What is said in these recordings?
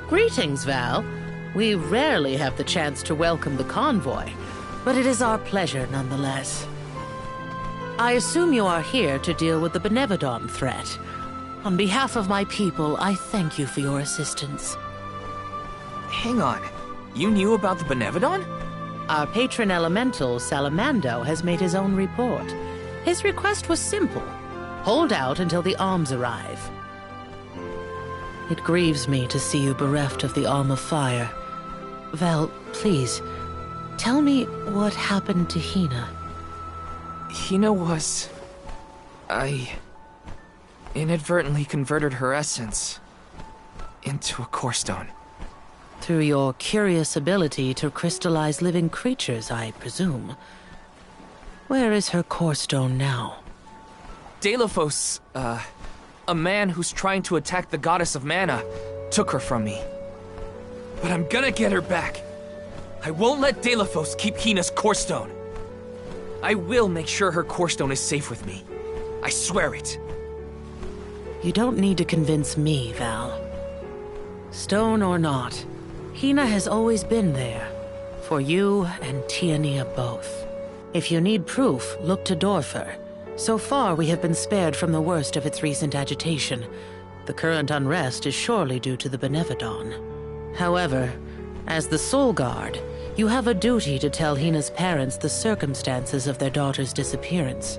Greetings, Val. We rarely have the chance to welcome the convoy, but it is our pleasure nonetheless. I assume you are here to deal with the Benevodon threat. On behalf of my people, I thank you for your assistance. Hang on. You knew about the Benevodon? Our patron elemental, Salamando, has made his own report. His request was simple. Hold out until the arms arrive. It grieves me to see you bereft of the Arm of Fire. Val, please, tell me what happened to Hinna. Hinna was... I inadvertently converted her essence into a core stone. Through your curious ability to crystallize living creatures, I presume. Where is her core stone now? Delphos, a man who's trying to attack the goddess of mana, took her from me. But I'm gonna get her back. I won't let Delphos keep Hinna's core stone. I will make sure her core stone is safe with me. I swear it. You don't need to convince me, Val. Stone or not, Hinna has always been there. For you and Tiania both. If you need proof, look to Dorpher. So far, we have been spared from the worst of its recent agitation. The current unrest is surely due to the Benevodon. However, as the Soul Guard, you have a duty to tell Hinna's parents the circumstances of their daughter's disappearance.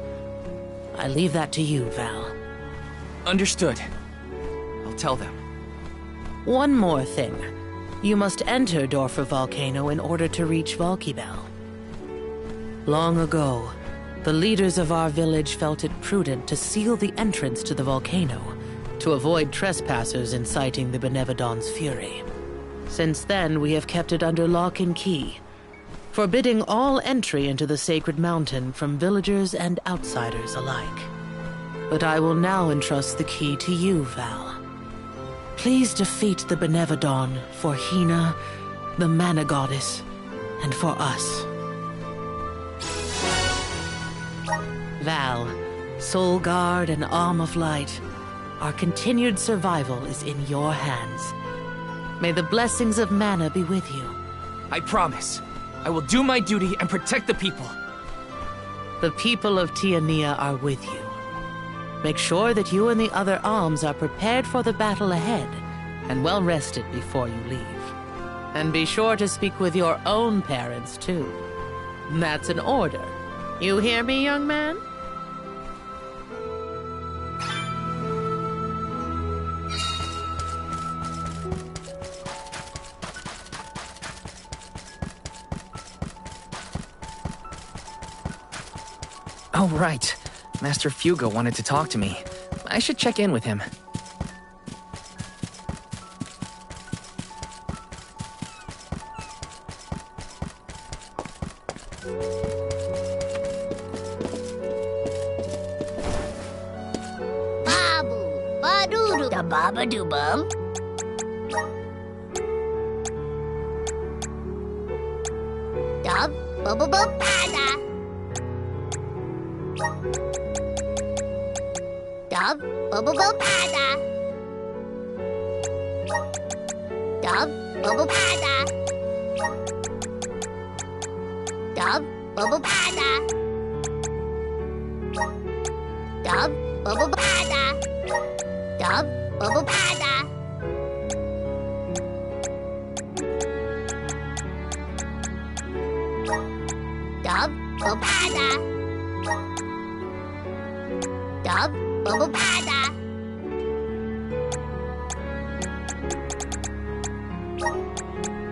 I leave that to you, Val. Understood. I'll tell them. One more thing. You must enter Dorpher Volcano in order to reach Valkibel. Long ago, the leaders of our village felt it prudent to seal the entrance to the volcano to avoid trespassers inciting the Benevodon's fury. Since then, we have kept it under lock and key, forbidding all entry into the sacred mountain from villagers and outsiders alike. But I will now entrust the key to you, Val. Please defeat the Benevodon for Hinna, the Mana Goddess, and for us. Val, Soul Guard and Arm of Light, our continued survival is in your hands. May the blessings of Mana be with you. I promise. I will do my duty and protect the people. The people of Tiania are with you. Make sure that you and the other alms are prepared for the battle ahead and well rested before you leave. And be sure to speak with your own parents, too. That's an order. You hear me, young man? Oh, right. Master Fugo wanted to talk to me. I should check in with him. Babu, baduru, da babadoo-bum. Dub, bubba-bum-bada. Dub, bubba-bum-bada. Dub, bubba-bada. Dub, bubba-bada. Dub, bubba-bada. Dub, bubba-bada. Dub, bubba-bada. Dub, bubba-bada.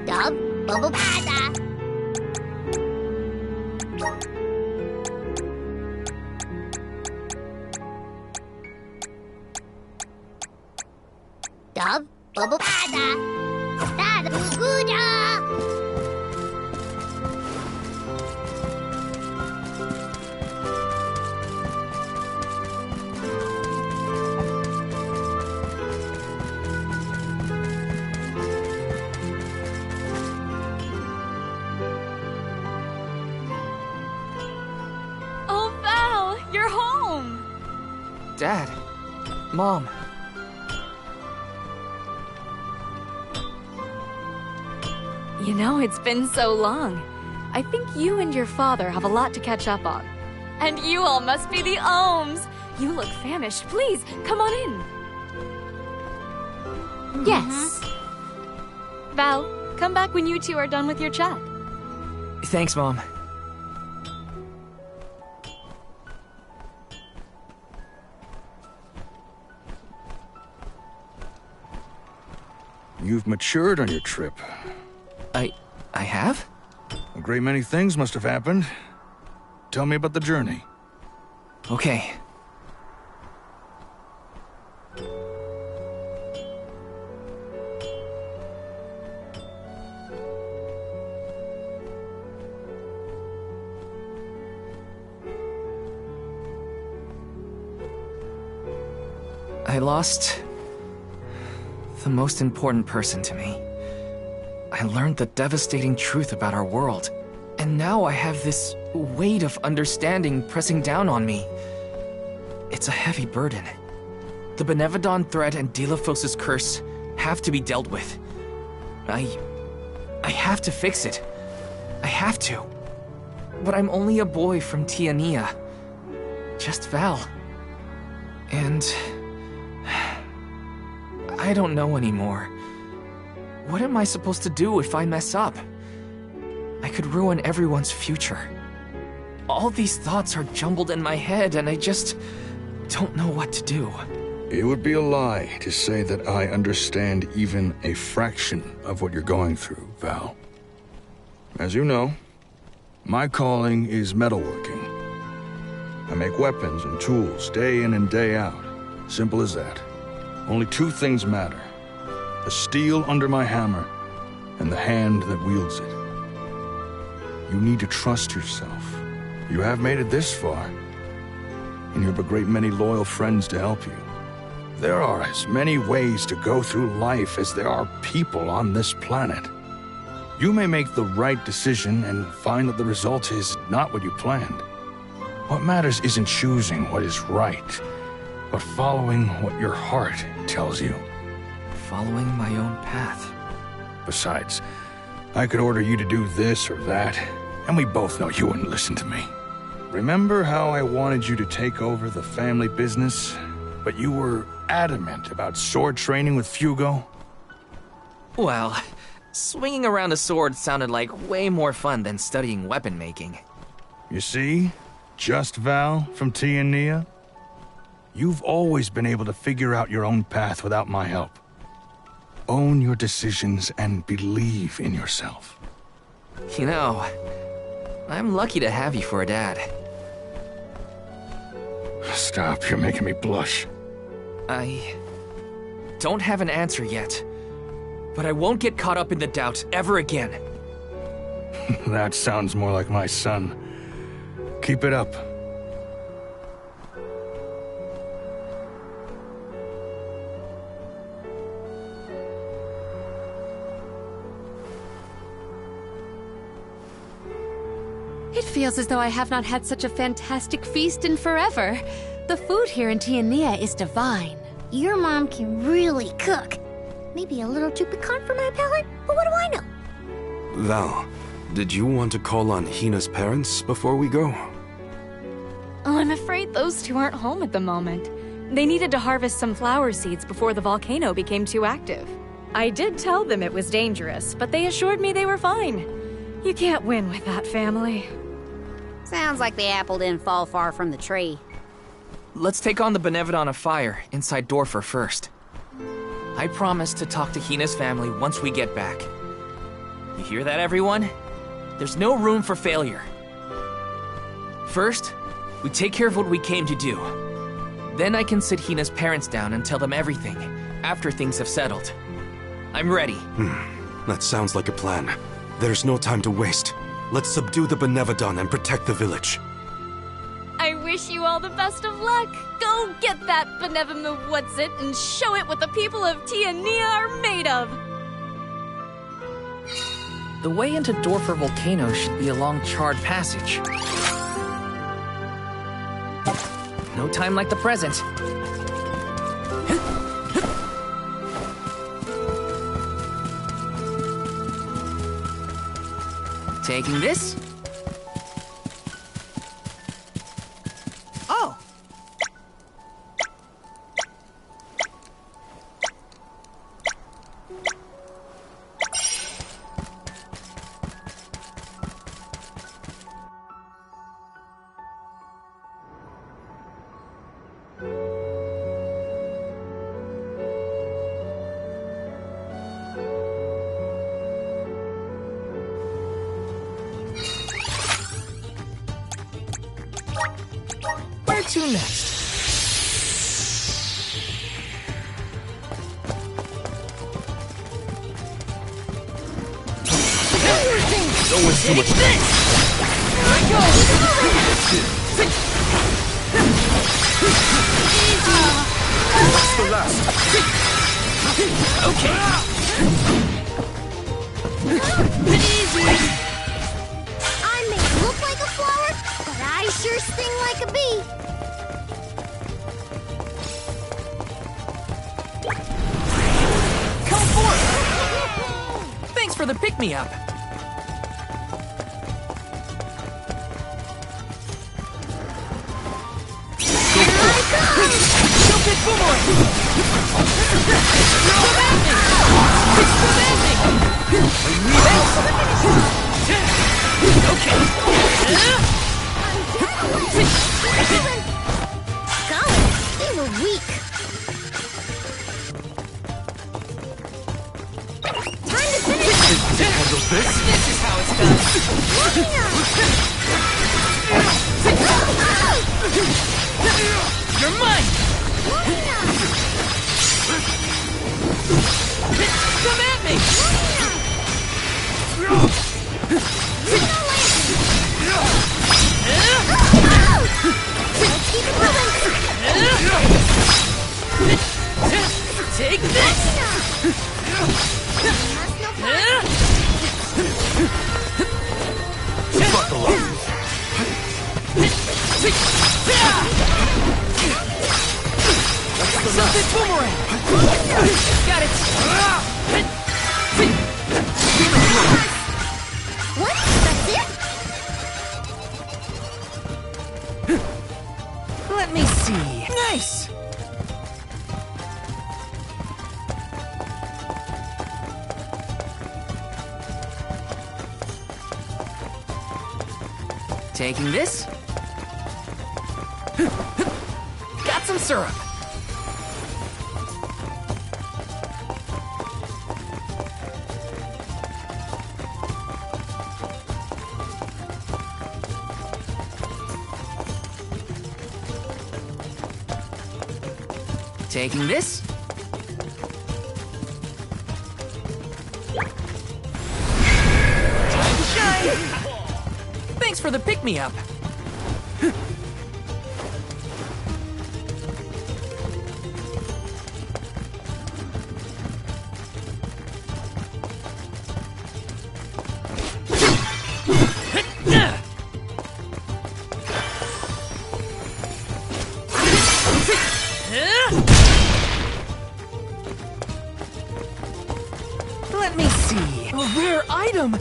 Dub, bubba-bada. Dub, bubba-bada. Dada-boo-goo-da. Dad. Mom. You know, it's been so long. I think you and your father have a lot to catch up on. And you all must be the Ohms. You look famished. Please, come on in. Yes. Val, come back when you two are done with your chat. Thanks, Mom. You've matured on your trip. I have? A great many things must have happened. Tell me about the journey. Okay. I lost the most important person to me. I learned the devastating truth about our world, and now I have this weight of understanding pressing down on me. It's a heavy burden. The Benevodon threat and Delphos' curse have to be dealt with. I have to fix it. I have to. But I'm only a boy from Tiania. Just Val. And I don't know anymore. What am I supposed to do if I mess up? I could ruin everyone's future. All these thoughts are jumbled in my head, and I just don't know what to do. It would be a lie to say that I understand even a fraction of what you're going through, Val. As you know, my calling is metalworking. I make weapons and tools day in and day out. Simple as that. Only two things matter: the steel under my hammer and the hand that wields it. You need to trust yourself. You have made it this far, and you have a great many loyal friends to help you. There are as many ways to go through life as there are people on this planet. You may make the right decision and find that the result is not what you planned. What matters isn't choosing what is right, but following what your heart tells you. Following my own path. Besides, I could order you to do this or that, and we both know you wouldn't listen to me. Remember how I wanted you to take over the family business, but you were adamant about sword training with Fugo? Well, swinging around a sword sounded like way more fun than studying weapon making. You see? Just Val from Tiania? You've always been able to figure out your own path without my help. Own your decisions and believe in yourself. You know, I'm lucky to have you for a dad. Stop, you're making me blush. I don't have an answer yet, but I won't get caught up in the doubt ever again. That sounds more like my son. Keep it up. It feels as though I have not had such a fantastic feast in forever. The food here in Tiania is divine. Your mom can really cook. Maybe a little too piquant for my palate, but what do I know? Val, did you want to call on Hinna's parents before we go? Oh, I'm afraid those two aren't home at the moment. They needed to harvest some flower seeds before the volcano became too active. I did tell them it was dangerous, but they assured me they were fine. You can't win with that family. Sounds like the apple didn't fall far from the tree. Let's take on the Benevodon of Fire inside Dorpher first. I promise to talk to Hinna's family once we get back. You hear that, everyone? There's no room for failure. First, we take care of what we came to do. Then I can sit Hinna's parents down and tell them everything, after things have settled. I'm ready. That sounds like a plan. There's no time to waste. Let's subdue the Benevodon and protect the village. I wish you all the best of luck. Go get that Benevolent what's-it and show it what the people of Tiania are made of. The way into Dorpher Volcano should be along Charred Passage. No time like the present. Taking this? Oh! Where to next? Don't waste too much time. That's the last. Okay. Easy. I may look like a flower, but I sure sting like a bee. Come forth! Thanks for the pick-me-up. Jump it, boomerang! Okay. Golly, they were weak. Time to finish. Handle this? This is how it's done. You're mine! Come at me! Let's keep it moving. Take this! Buckle up. Something boomerang! Got it! What? That's it? Let me see. Nice! Taking this? Got some syrup. Taking this? Time to shine! Thanks for the pick-me-up. Let me see. A rare item!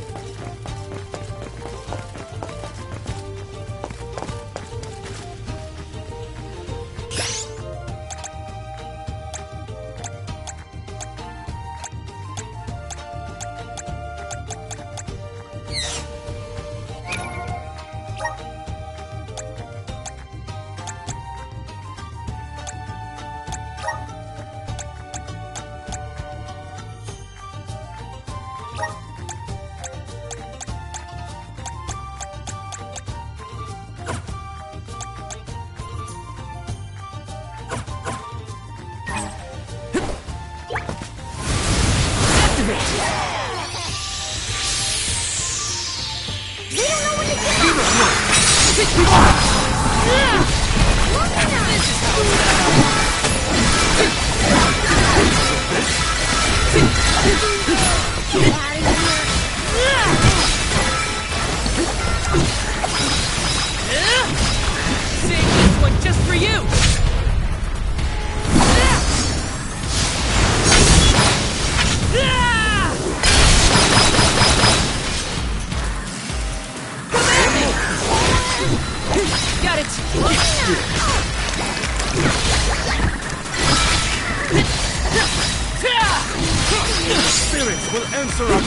Save this one just for you!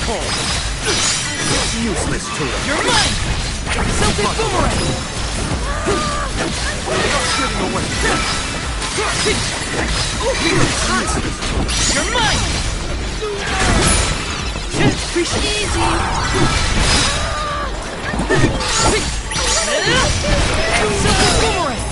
call. It's useless to us. You're mine! Celtic boomerang! Not getting away. You're mine! Easy! Celtic boomerang!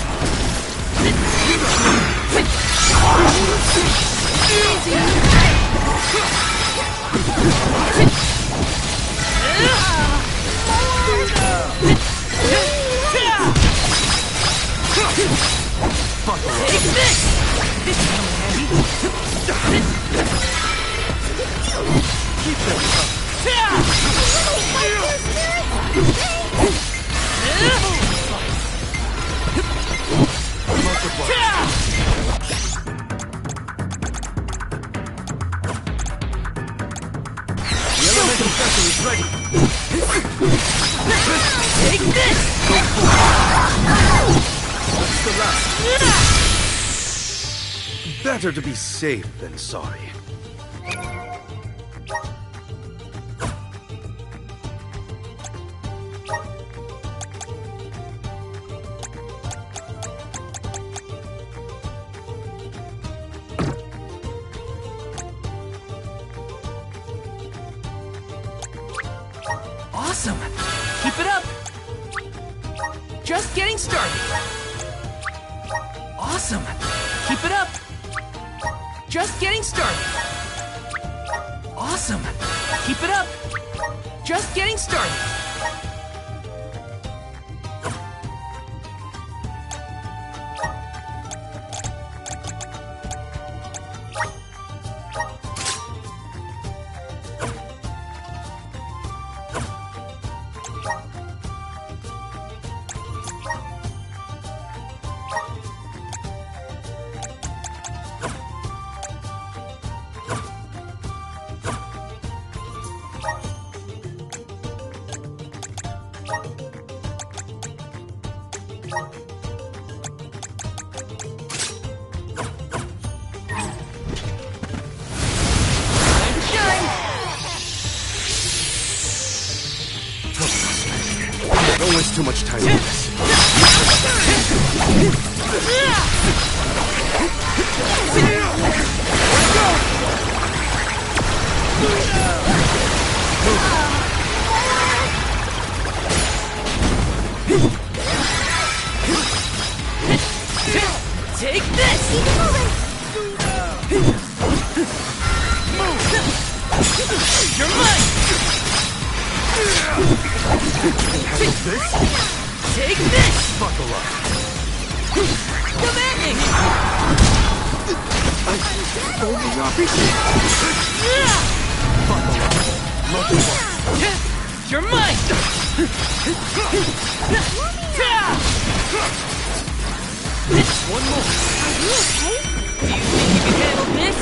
Take this! This is handy. Keep them The elemental vessel is ready. Take this! That's the last. Better to be safe than sorry. Awesome! Keep it up! Just getting started! Awesome! Keep it up! Just getting started! Awesome! Keep it up! Just getting started! Don't waste too much time on this. Take this! You're mine! Take this! Buckle up. Come at me! Only appreciate. Buckle up. Lucky one. You're mine! One more. Are you okay? Do you think you can handle this?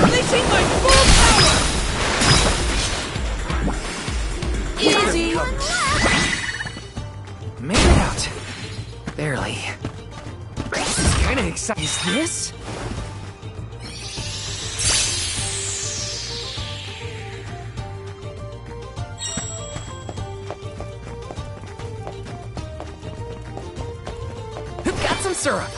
Unleashing my full power! Easy! Made it out. Barely. This is kinda exciting. Is this? Got some syrup.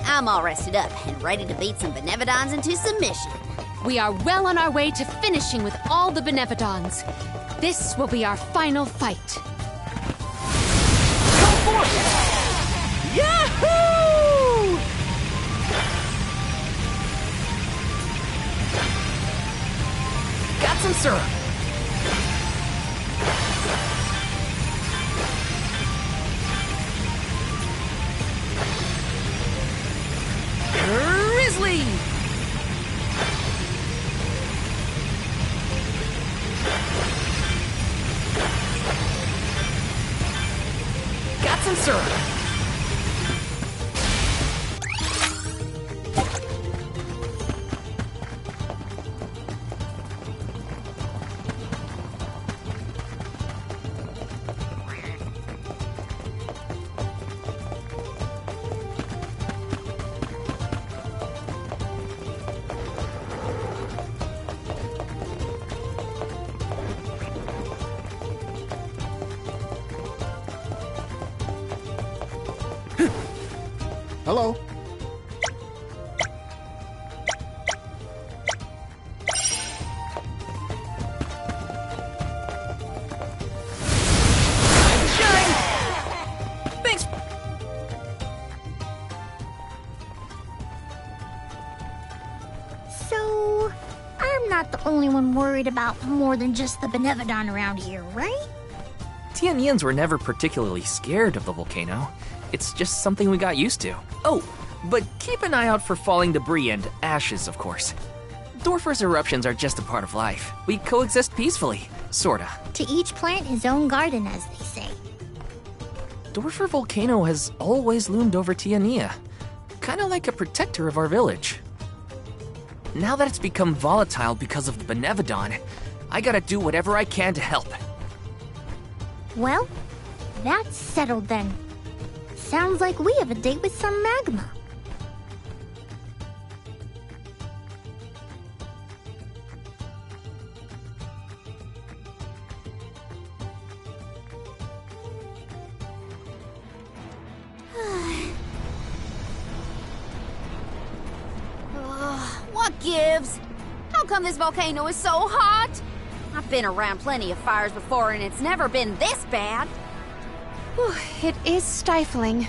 I'm all rested up and ready to beat some Benevodons into submission. We are well on our way to finishing with all the Benevodons. This will be our final fight. Come forth! Yahoo! Got some syrup. Grizzly! Got some syrup. Hello? Thanks. So, I'm not the only one worried about more than just the Benevodon around here, right? Tianians were never particularly scared of the volcano. It's just something we got used to. Oh, but keep an eye out for falling debris and ashes, of course. Dorpher's eruptions are just a part of life. We coexist peacefully, sorta. To each plant his own garden, as they say. Dorpher Volcano has always loomed over Tiania, kinda like a protector of our village. Now that it's become volatile because of the Benevodon, I gotta do whatever I can to help. Well, that's settled then. Sounds like we have a date with some magma. What gives? How come this volcano is so hot? I've been around plenty of fires before and it's never been this bad. It is stifling.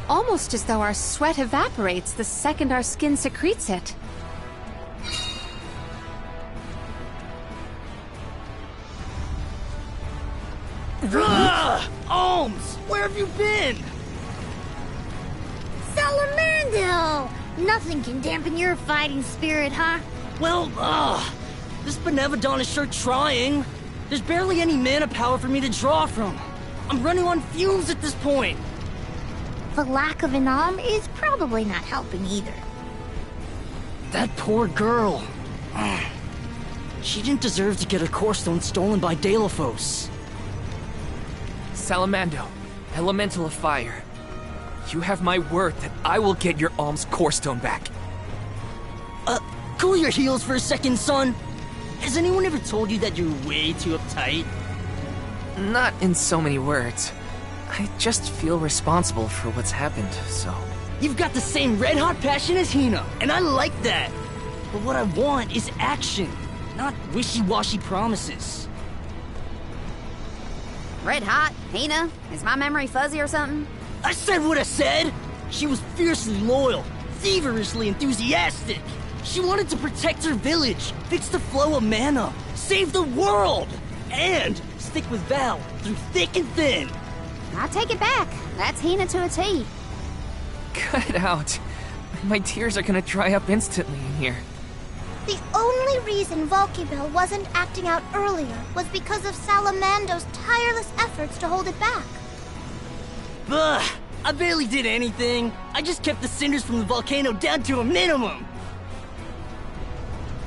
Almost as though our sweat evaporates the second our skin secretes it. Ohms! Where have you been? Salamando! Nothing can dampen your fighting spirit, huh? Well, this Benevodon is sure trying. There's barely any mana power for me to draw from. I'm running on fumes at this point. The lack of an arm is probably not helping either. That poor girl. She didn't deserve to get her core stone stolen by Deilophos. Salamando, elemental of fire. You have my word that I will get your Alm's core stone back. Cool your heels for a second, son. Has anyone ever told you that you're way too uptight? Not in so many words. I just feel responsible for what's happened, so... You've got the same red-hot passion as Hinna, and I like that. But what I want is action, not wishy-washy promises. Red hot? Hinna? Is my memory fuzzy or something? I said what I said! She was fiercely loyal, feverishly enthusiastic. She wanted to protect her village, fix the flow of mana, save the world, and stick with Val through thick and thin. I take it back. That's Hinna to a T. Cut it out. My tears are gonna dry up instantly in here. The only reason Volkibel wasn't acting out earlier was because of Salamando's tireless efforts to hold it back. Bah! I barely did anything. I just kept the cinders from the volcano down to a minimum.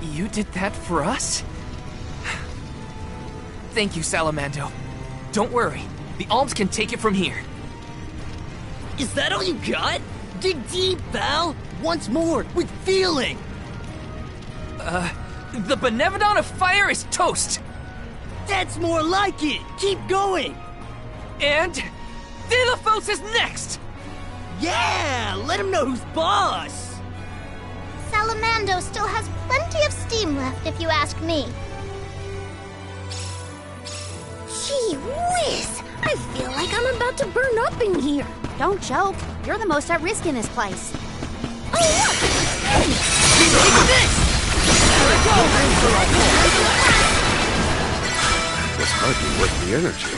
You did that for us? Thank you, Salamando. Don't worry. The Alms can take it from here. Is that all you got? Dig deep, Val! Once more, with feeling! The Benevodon of Fire is toast! That's more like it! Keep going! And... Deilophos is next! Yeah! Let him know who's boss! Salamando still has plenty of steam left, if you ask me. Gee whiz! I feel like I'm about to burn up in here. Don't joke. You're the most at risk in this place. Oh, look! Take this! This might be worth the energy.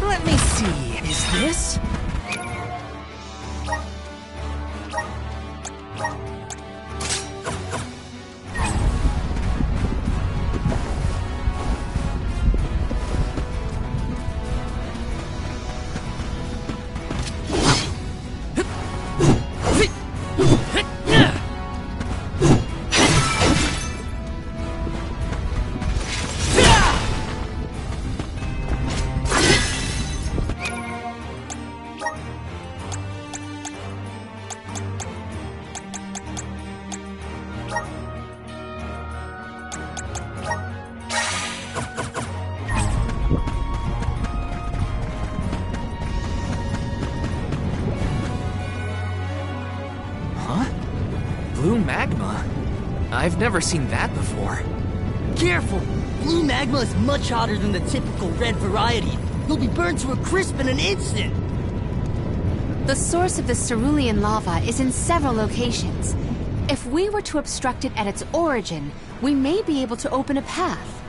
Let me see. Is this? I've never seen that before. Careful! Blue magma is much hotter than the typical red variety. You'll be burned to a crisp in an instant! The source of the cerulean lava is in several locations. If we were to obstruct it at its origin, we may be able to open a path.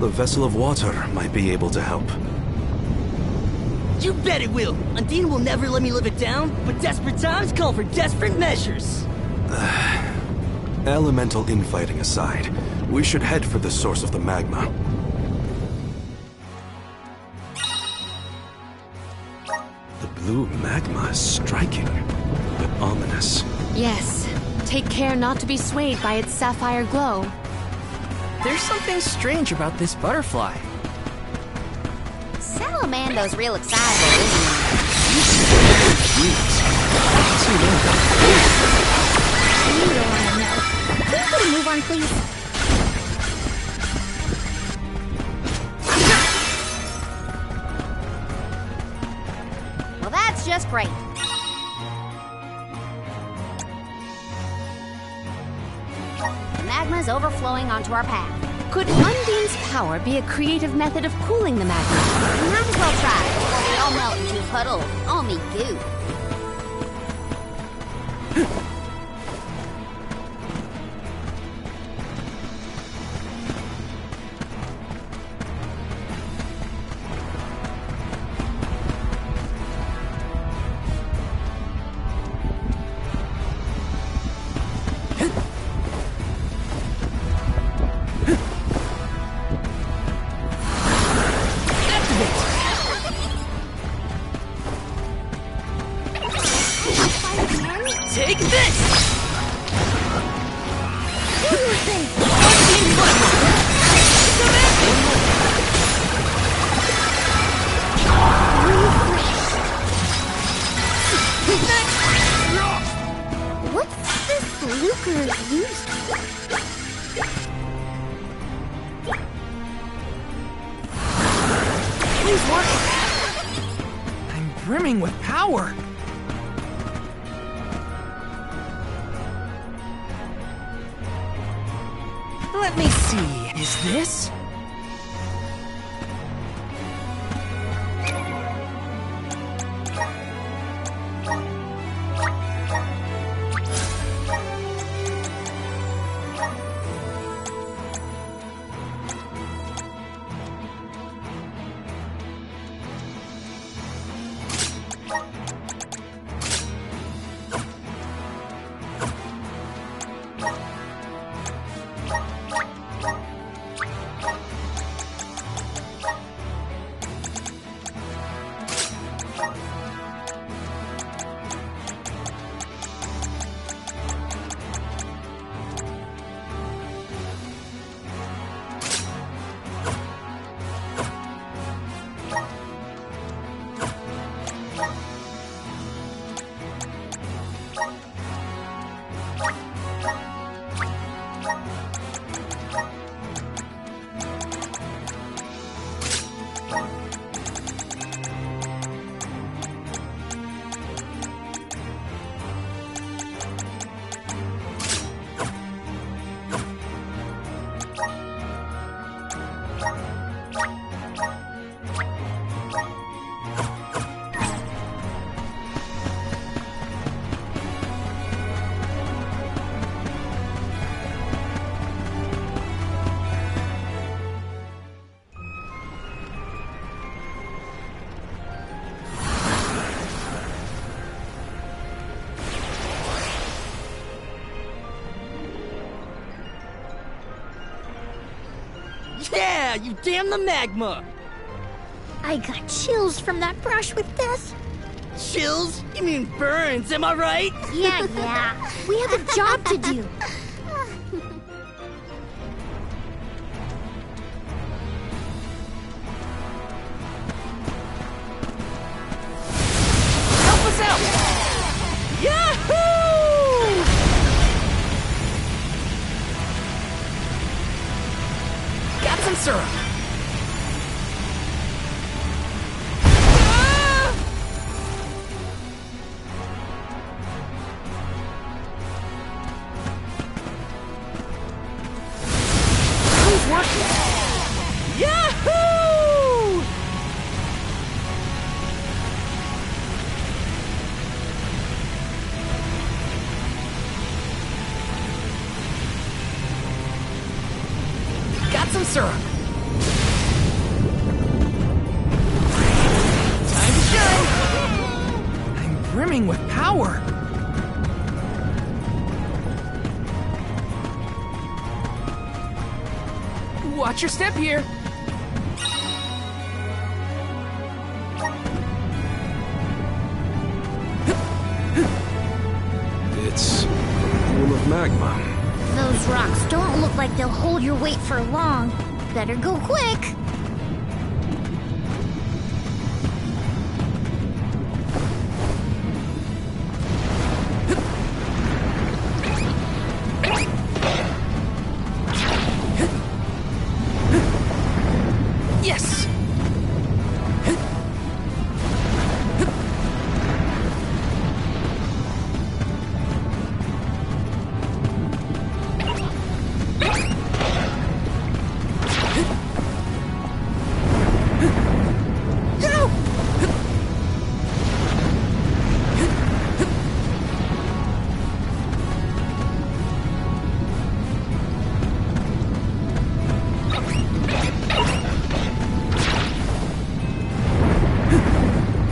The vessel of water might be able to help. You bet it will! Undine will never let me live it down, but desperate times call for desperate measures! Elemental infighting aside, we should head for the source of the magma. The blue magma is striking, but ominous. Yes. Take care not to be swayed by its sapphire glow. There's something strange about this butterfly. Salamando's real excitable, isn't You don't want to know. Can you put a move on, please? he? Well, that's just great. The magma's overflowing onto our path. Could Undine's power be a creative method of cooling the magma? Might as well try before we all melt into a puddle of only goo. Take this! What's this lucre used for? Please work! I'm brimming with power! Let me see, is this? Yeah, you damn the magma! I got chills from that brush with death. Chills? You mean burns, am I right? Yeah. We have a job to do. Help us out! Yahoo! Got some syrup! syrup! Time to shine! I'm brimming with power! Watch your step here! It's a pool of magma. Those rocks don't look like they'll hold your weight for long. Better go quick. Yes!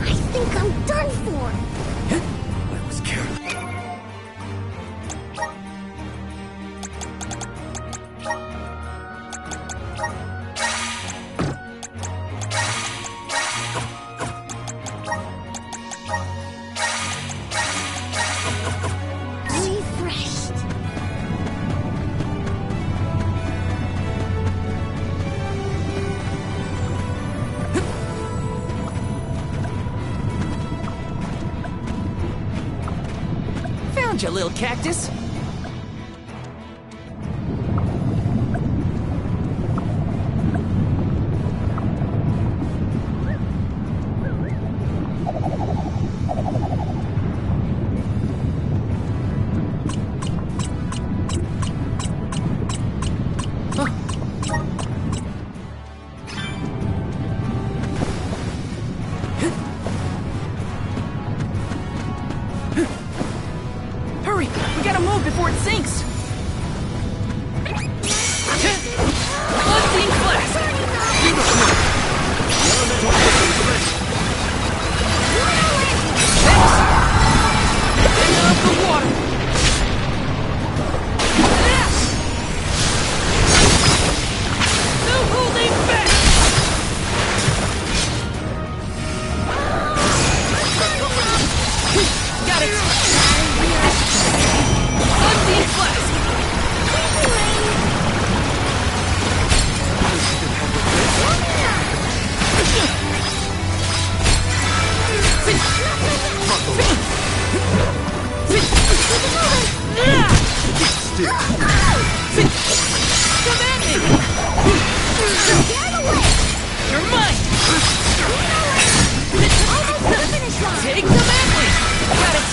I think I'm done for. I was careful. Refreshed. Found you, little cactus! Hurry! We gotta move before it sinks! Bloodstein Flask! Get out the water! No holding back! Got it! Bloodstein Flask! Come at me! You're mine! Take them at me! Got it!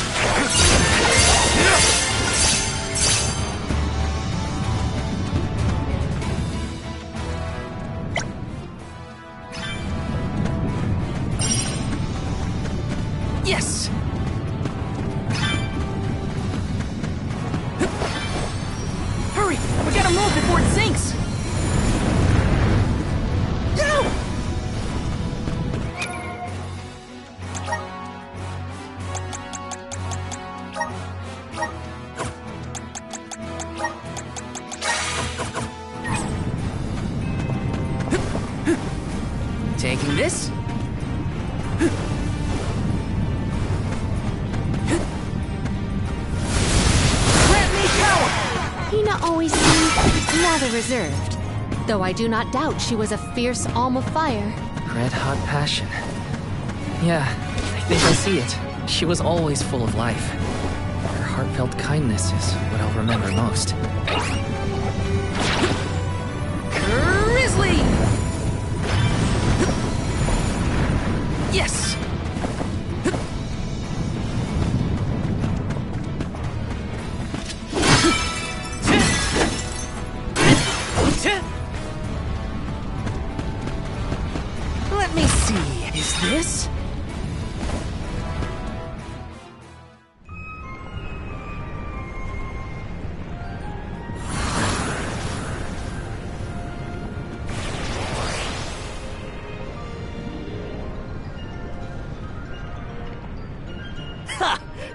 Yes! Hurry! We gotta move before it sinks! No! Taking this? Grant me power! Hinna always seemed rather reserved, though I do not doubt she was a fierce alm of fire. Red hot passion. Yeah, I think I see it. She was always full of life. Her heartfelt kindness is what I'll remember most. Grizzly! Yes! Let me see. Is this?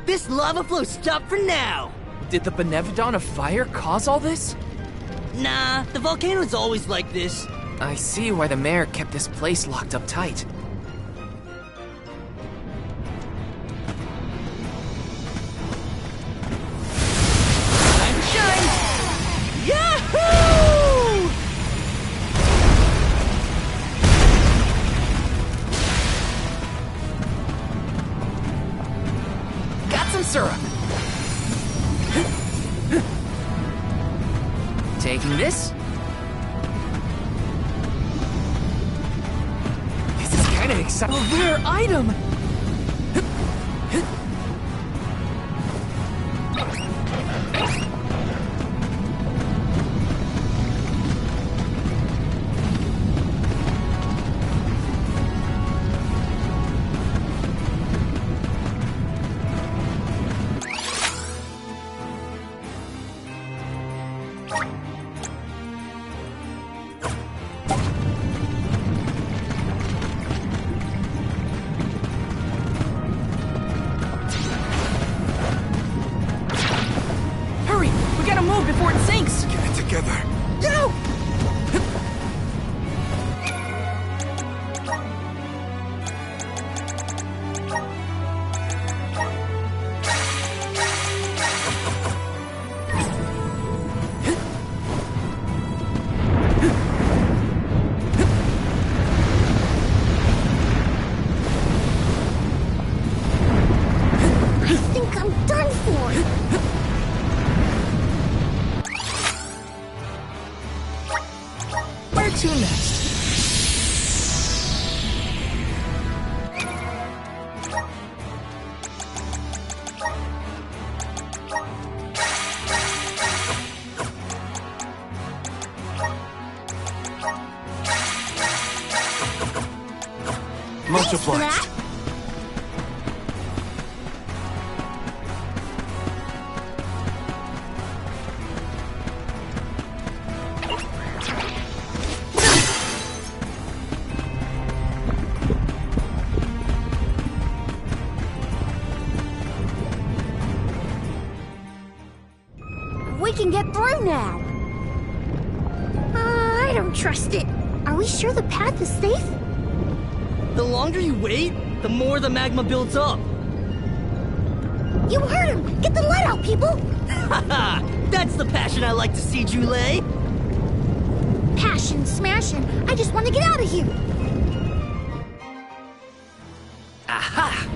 This lava flow stopped for now! Did the Benevodon of fire cause all this? Nah, the volcano's always like this. I see why the mayor kept this place locked up tight. Time to shine! Yahoo! Got some syrup! Taking this. This is kind of exciting. A rare item! Hurry! We gotta move before it sinks! Get it together. Go! I think I'm done for. Where to next? Much Thanks for obliged. that. We can get through now. I don't trust it. Are we sure the path is safe? The longer you wait, the more the magma builds up. You heard him! Get the light out, people! Haha! That's the passion I like to see, Jule. Passion, smashing. I just want to get out of here. Aha!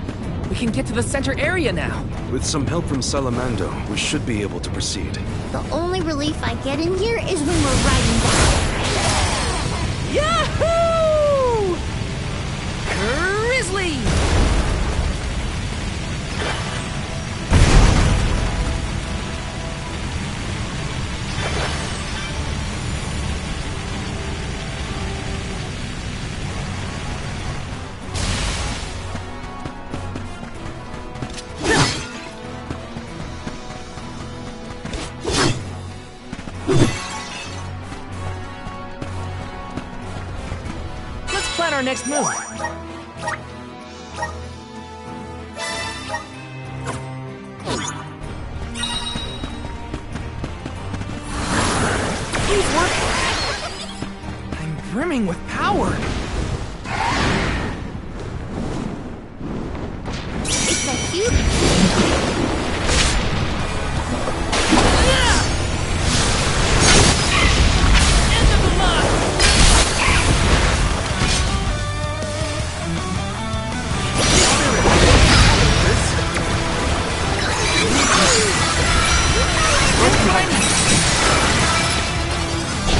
We can get to the center area now. With some help from Salamando, we should be able to proceed. The only relief I get in here is when we're riding down. Yahoo! Grizzly! Let's plan our next move. He's working. I'm brimming with power. It's a huge... End of the line.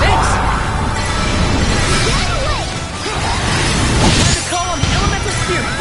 Thanks. Time to call on the elemental spirit.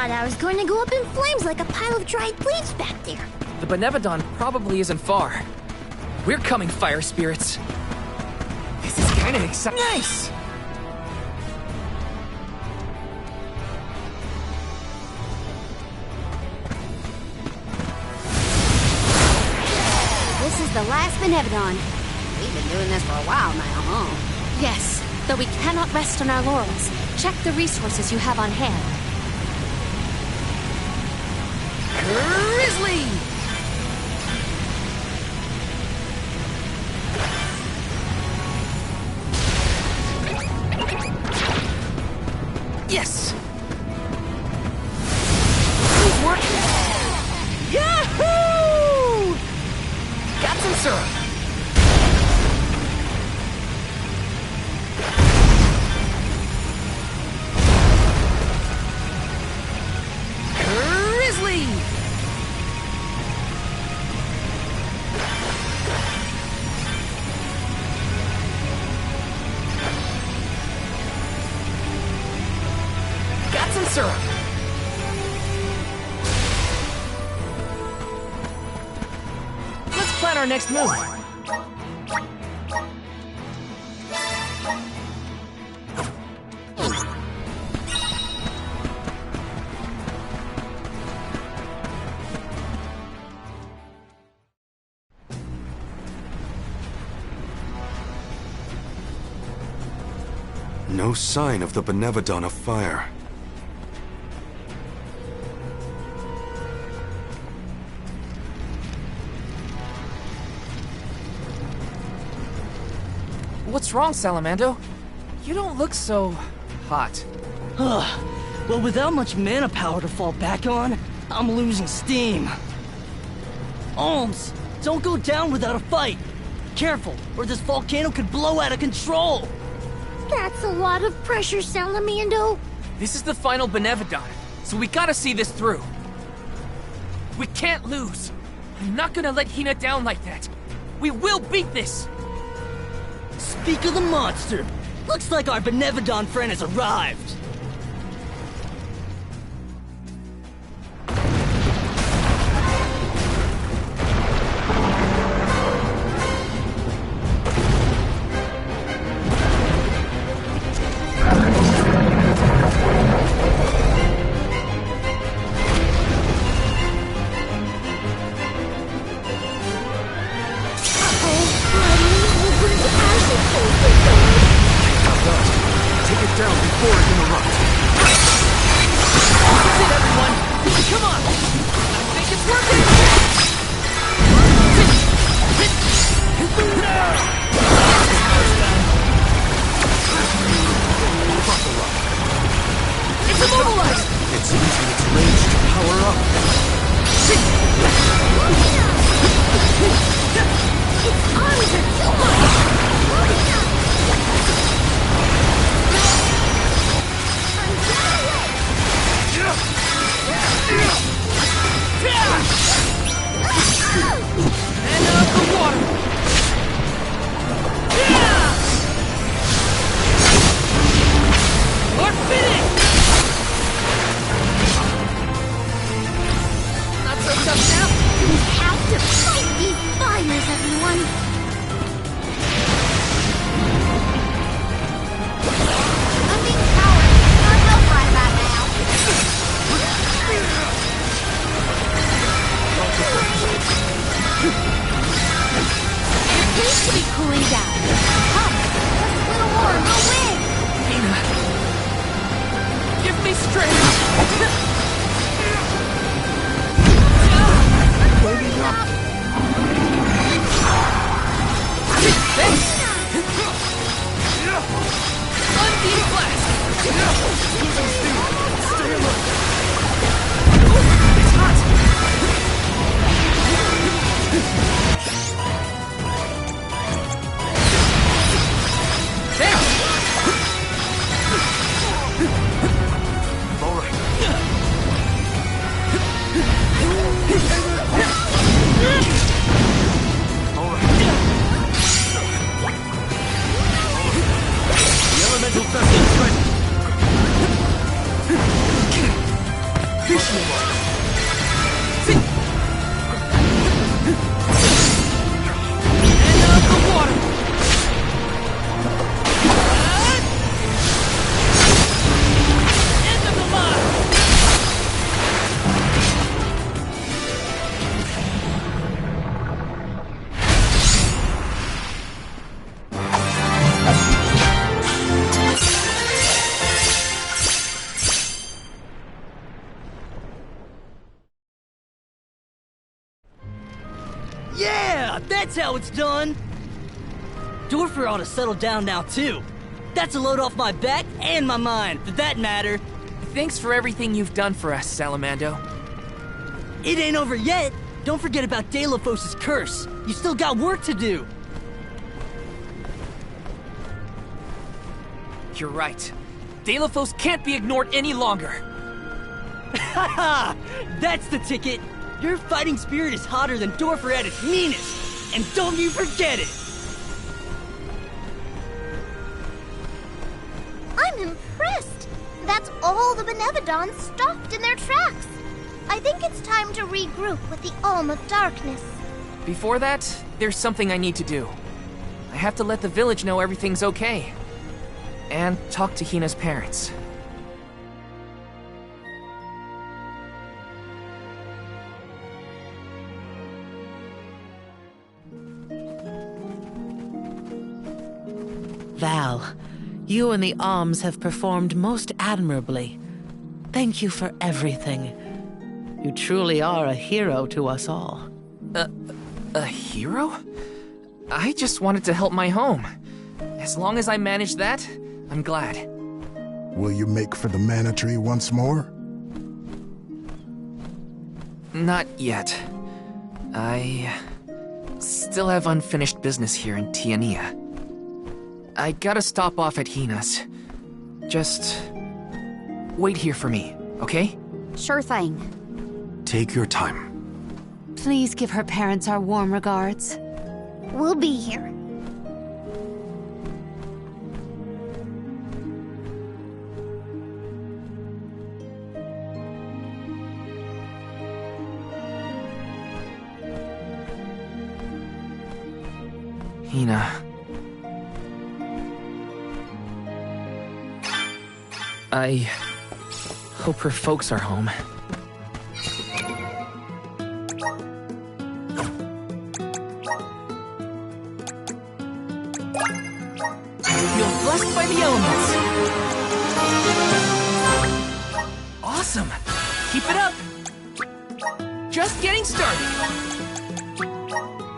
thought I was going to go up in flames like a pile of dried leaves back there. The Benevodon probably isn't far. We're coming, fire spirits. This is kind of exciting. Nice! This is the last Benevodon. We've been doing this for a while now, huh? Yes, though we cannot rest on our laurels. Check the resources you have on hand. Grizzly! Yes! He's working! Yahoo! Got some syrup! Grizzly! Got some syrup! Let's plan our next move. No sign of the Benevodon of fire. What's wrong, Salamando? You don't look so hot. Well, without much mana power to fall back on, I'm losing steam. Alms, don't go down without a fight. Careful, or this volcano could blow out of control. That's a lot of pressure, Salamando. This is the final Benevodon, so we gotta see this through. We can't lose. I'm not gonna let Hinna down like that. We will beat this! Speak of the monster. Looks like our Benevodon friend has arrived. Take it down before it can erupt. That's it, everyone! Come on! I think it's working! It's immobilized! It's using its range to power up. Its arms are too much. And out the water! We're fitting! Not so tough now. We have to fight these fires, everyone. I'm being coward. I will fight right now. It seems to be cooling down. Come, Just a little more and we'll win. Hinna, give me strength! Maybe not. Thanks! Unbeam blast! Stay alert. It's hot! Thanks! All right. That's how it's done! Dorpher ought to settle down now, too. That's a load off my back and my mind, for that matter. Thanks for everything you've done for us, Salamando. It ain't over yet. Don't forget about Delphos' curse. You still got work to do. You're right. Delphos can't be ignored any longer. Haha! That's the ticket. Your fighting spirit is hotter than Dorpher at its meanest. And don't you forget it! I'm impressed. That's all the Benevodons stopped in their tracks. I think it's time to regroup with the Alm of Darkness. Before that, there's something I need to do. I have to let the village know everything's okay. And talk to Hinna's parents. Val, you and the Alms have performed most admirably. Thank you for everything. You truly are a hero to us all. A hero? I just wanted to help my home. As long as I manage that, I'm glad. Will you make for the mana tree once more? Not yet. I still have unfinished business here in Tiania. I gotta stop off at Hinna's. Just wait here for me, okay? Sure thing. Take your time. Please give her parents our warm regards. We'll be here. Hinna. I hope her folks are home. Feel blessed by the elements. Awesome. Keep it up. Just getting started.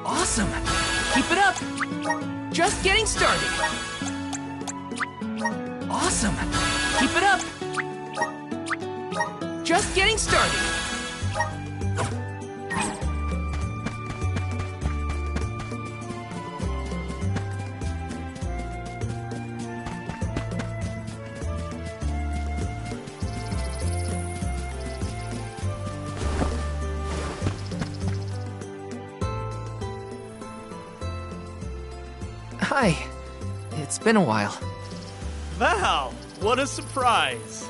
Awesome. Keep it up. Just getting started. Awesome. Keep it up. Just getting started. Hi. It's been a while. Val, what a surprise.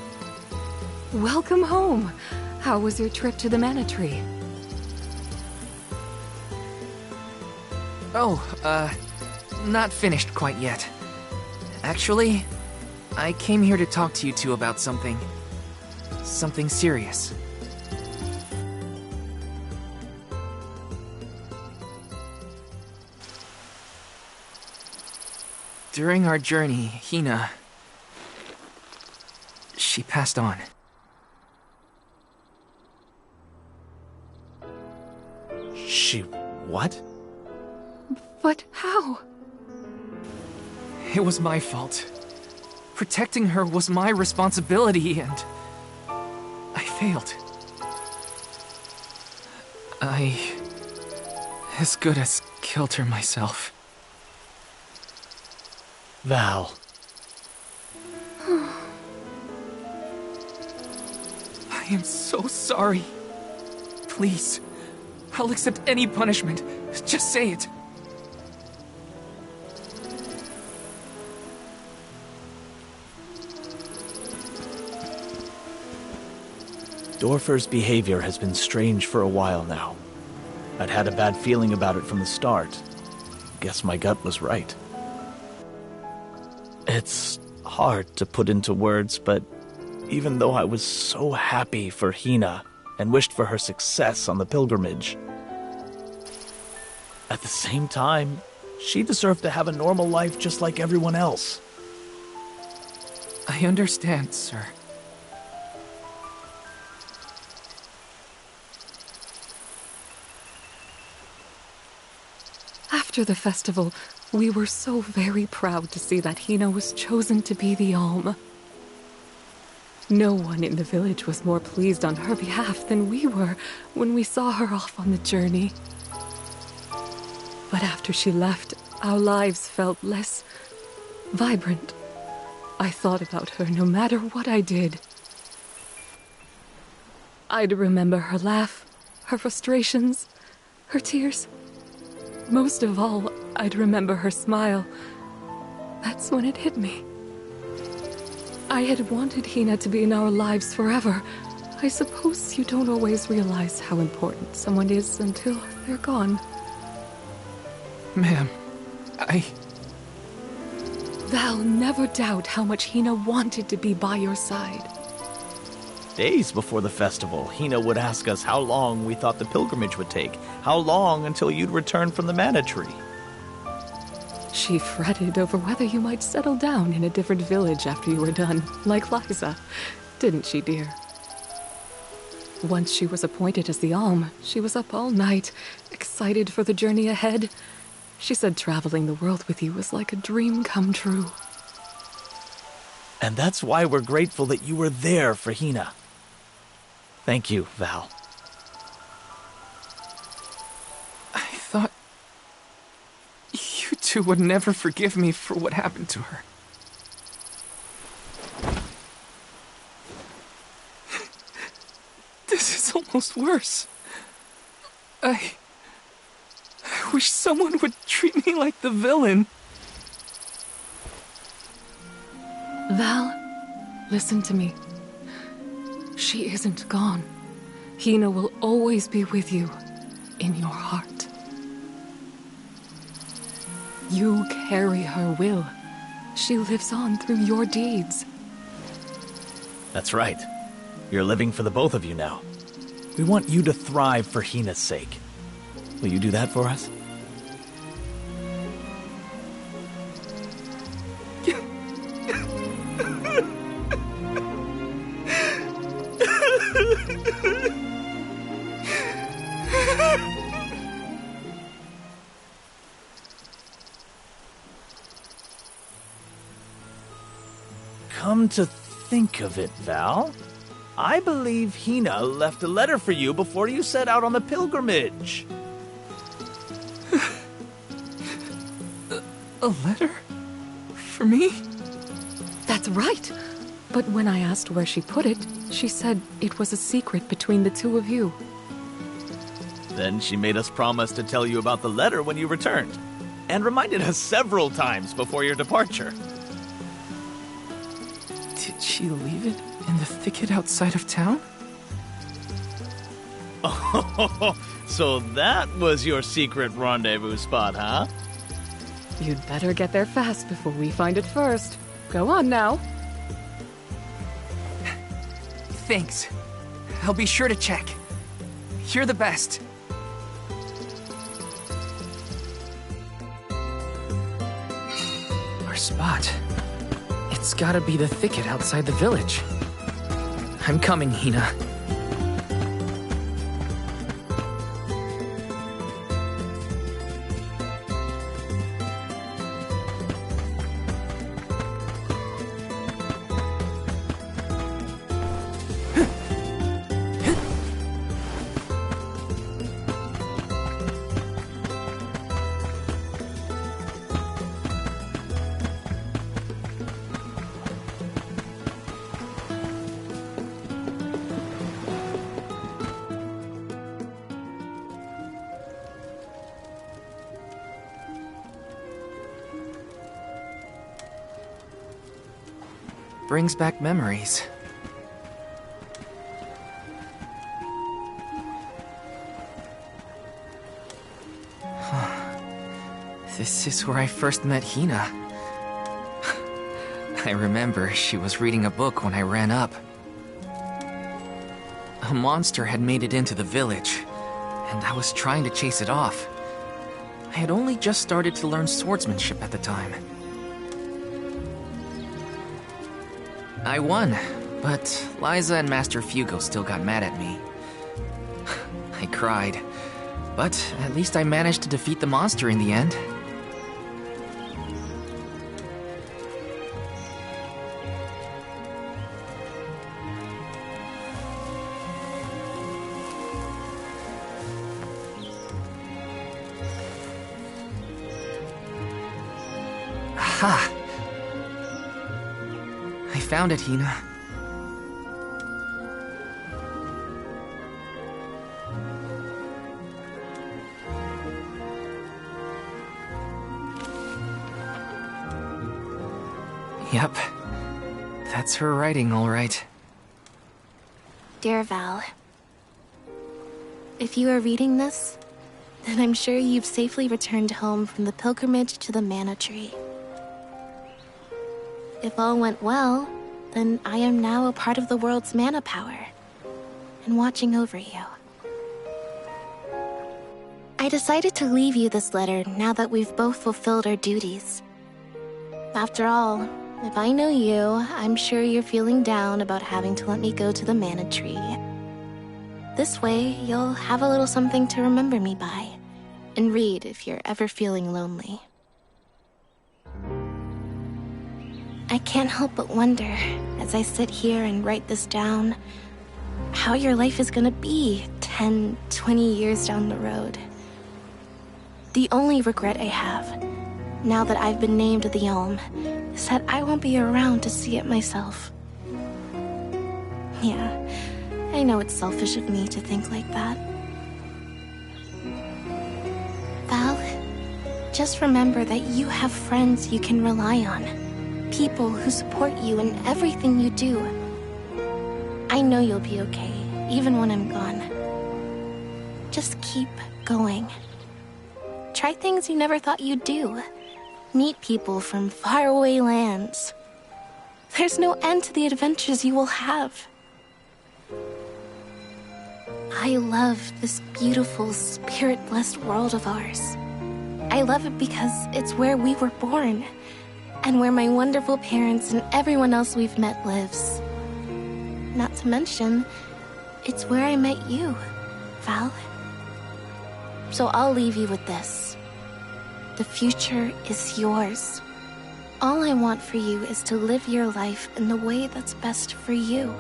Welcome home. How was your trip to the Mana Tree? Oh, not finished quite yet. Actually, I came here to talk to you two about something. Something serious. During our journey, Hinna... she passed on. She... what? But how? It was my fault. Protecting her was my responsibility, and... I failed. I... as good as killed her myself. Val. I am so sorry. Please, I'll accept any punishment. Just say it. Dorpher's behavior has been strange for a while now. I'd had a bad feeling about it from the start. Guess my gut was right. It's hard to put into words, but even though I was so happy for Hinna and wished for her success on the pilgrimage, at the same time, she deserved to have a normal life just like everyone else. I understand, sir. After the festival, we were so very proud to see that Hinna was chosen to be the Alm. No one in the village was more pleased on her behalf than we were when we saw her off on the journey. But after she left, our lives felt less vibrant. I thought about her no matter what I did. I'd remember her laugh, her frustrations, her tears. Most of all, I'd remember her smile. That's when it hit me. I had wanted Hinna to be in our lives forever. I suppose you don't always realize how important someone is until they're gone. Ma'am, Val, never doubt how much Hinna wanted to be by your side. Days before the festival, Hinna would ask us how long we thought the pilgrimage would take, how long until you'd return from the mana tree. She fretted over whether you might settle down in a different village after you were done, like Liza. Didn't she, dear? Once she was appointed as the Alm, she was up all night, excited for the journey ahead. She said traveling the world with you was like a dream come true. And that's why we're grateful that you were there for Hinna. Thank you, Val. I thought you two would never forgive me for what happened to her. This is almost worse. I wish someone would treat me like the villain. Val, listen to me. She isn't gone. Hinna will always be with you, in your heart. You carry her will. She lives on through your deeds. That's right. You're living for the both of you now. We want you to thrive for Hinna's sake. Will you do that for us? Come to think of it, Val, I believe Hinna left a letter for you before you set out on the pilgrimage. A letter? For me? That's right. But when I asked where she put it, she said it was a secret between the two of you. Then she made us promise to tell you about the letter when you returned, and reminded us several times before your departure. Did she leave it in the thicket outside of town? Oh, so that was your secret rendezvous spot, huh? You'd better get there fast before we find it first. Go on now. Thanks. I'll be sure to check. You're the best. Our spot. It's gotta be the thicket outside the village. I'm coming, Hinna. Brings back memories. This is where I first met Hinna. I remember she was reading a book when I ran up. A monster had made it into the village, and I was trying to chase it off. I had only just started to learn swordsmanship at the time. I won, but Liza and Master Fugo still got mad at me. I cried, But at least I managed to defeat the monster in the end. Aha! I found it, Hinna. Yep. That's her writing, all right. Dear Val, if you are reading this, then I'm sure you've safely returned home from the pilgrimage to the Mana Tree. If all went well, then I am now a part of the world's mana power, and watching over you. I decided to leave you this letter now that we've both fulfilled our duties. After all, if I know you, I'm sure you're feeling down about having to let me go to the Mana Tree. This way, you'll have a little something to remember me by, and read if you're ever feeling lonely. I can't help but wonder, as I sit here and write this down, how your life is gonna be 10, 20 years down the road. The only regret I have, now that I've been named the Elm, is that I won't be around to see it myself. Yeah, I know it's selfish of me to think like that. Val, just remember that you have friends you can rely on. People who support you in everything you do. I know you'll be okay, even when I'm gone. Just keep going. Try things you never thought you'd do. Meet people from faraway lands. There's no end to the adventures you will have. I love this beautiful, spirit-blessed world of ours. I love it because it's where we were born, and where my wonderful parents and everyone else we've met lives. Not to mention, it's where I met you, Val. So I'll leave you with this. The future is yours. All I want for you is to live your life in the way that's best for you.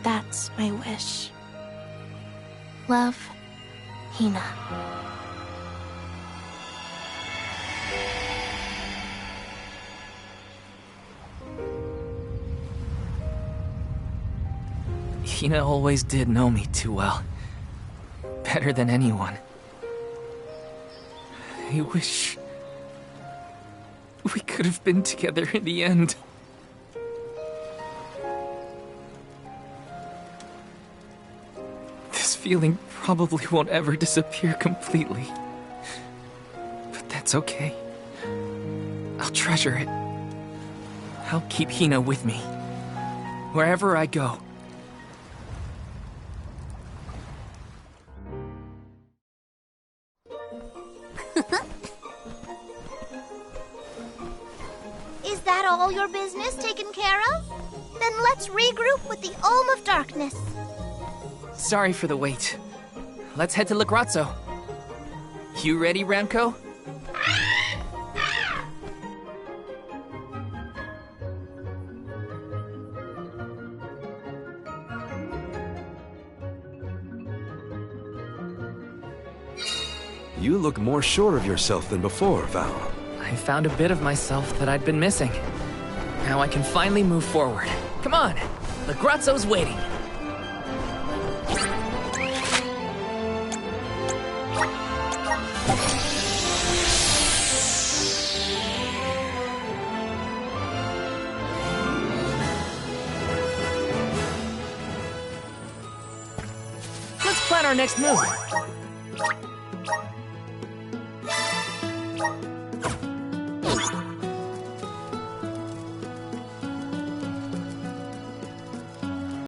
That's my wish. Love, Hinna. Hinna always did know me too well. Better than anyone. I wish we could have been together in the end. This feeling probably won't ever disappear completely. But that's okay. I'll treasure it. I'll keep Hinna with me. Wherever I go. Is that all your business taken care of? Then let's regroup with the Olm of Darkness. Sorry for the wait. Let's head to La Grazzo. You ready, Ramco? You look more sure of yourself than before, Val. I found a bit of myself that I'd been missing. Now I can finally move forward. Come on! La Grazzo's waiting! Let's plan our next move.